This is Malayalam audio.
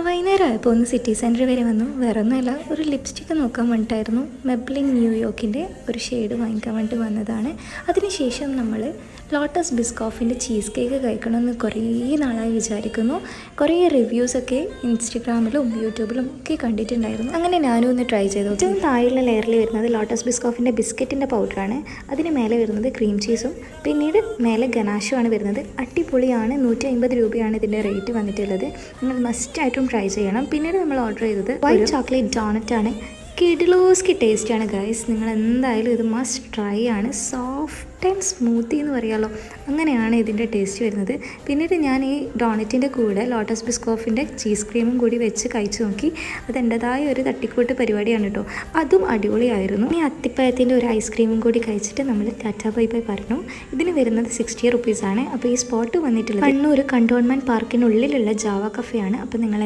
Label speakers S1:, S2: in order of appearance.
S1: വൈകുന്നേരം ആയപ്പോൾ ഒന്ന് സിറ്റി സെൻറ്റർ വരെ വന്നു. വേറെ ഒന്നുമല്ല, ഒരു ലിപ്സ്റ്റിക്ക് നോക്കാൻ വേണ്ടിയിട്ടായിരുന്നു. മെബ്ലിൻ ന്യൂയോർക്കിൻ്റെ ഒരു ഷെയ്ഡ് വാങ്ങിക്കാൻ വേണ്ടി വന്നതാണ്. അതിനുശേഷം നമ്മൾ ലോട്ടസ് ബിസ്കോഫിൻ്റെ ചീസ് കേക്ക് കഴിക്കണമെന്ന് കുറേ നാളായി വിചാരിക്കുന്നു. കുറേ റിവ്യൂസൊക്കെ ഇൻസ്റ്റഗ്രാമിലും യൂട്യൂബിലും ഒക്കെ കണ്ടിട്ടുണ്ടായിരുന്നു. അങ്ങനെ ഞാനും ഒന്ന് ട്രൈ ചെയ്തു. ഏറ്റവും താഴെയുള്ള ലെയറിൽ വരുന്നത് ലോട്ടസ് ബിസ്കോഫിൻ്റെ ബിസ്ക്കറ്റിൻ്റെ പൗഡറാണ്. അതിന് മേലെ വരുന്നത് ക്രീം ചീസും പിന്നീട് മേലെ ഗനാഷുമാണ് വരുന്നത്. അടിപൊളിയാണ്. 150 രൂപയാണ് ഇതിൻ്റെ റേറ്റ് വന്നിട്ടുള്ളത്. നിങ്ങൾ മസ്റ്റായിട്ടും ട്രൈ ചെയ്യണം. പിന്നീട് നമ്മൾ ഓർഡർ ചെയ്തത് വൈറ്റ് ചോക്ലേറ്റ് ഡോണറ്റാണ്. കിഡിലോസ്കി ടേസ്റ്റാണ് ഗൈസ്. നിങ്ങൾ എന്തായാലും ഇത് മസ്റ്റ് ട്രൈ ആണ്. സോഫ്റ്റ് ആൻഡ് സ്മൂത്തി എന്ന് പറയാമല്ലോ, അങ്ങനെയാണ് ഇതിൻ്റെ ടേസ്റ്റ് വരുന്നത്. പിന്നീട് ഞാൻ ഈ ഡോണറ്റിൻ്റെ കൂടെ ലോട്ടസ് ബിസ്കോഫിൻ്റെ ചീസ് ക്രീമും കൂടി വെച്ച് കഴിച്ച് നോക്കി. അത് എൻ്റെതായ ഒരു തട്ടിക്കൂട്ട് പരിപാടിയാണ് കേട്ടോ. അതും അടിപൊളിയായിരുന്നു. ഈ അത്തിപ്പഴത്തിൻ്റെ ഒരു ഐസ്ക്രീമും കൂടി കഴിച്ചിട്ട് നമ്മൾ ടാറ്റാ ബൈ ബൈ പറഞ്ഞു. ഇതിന് വരുന്നത് 60 റുപ്പീസാണ്. അപ്പോൾ ഈ സ്പോട്ട് വന്നിട്ടുള്ളത് കണ്ണൂർ കണ്ടോൺമെൻറ്റ് പാർക്കിനുള്ളിലുള്ള ജാവ കഫേയാണ്. അപ്പോൾ നിങ്ങൾ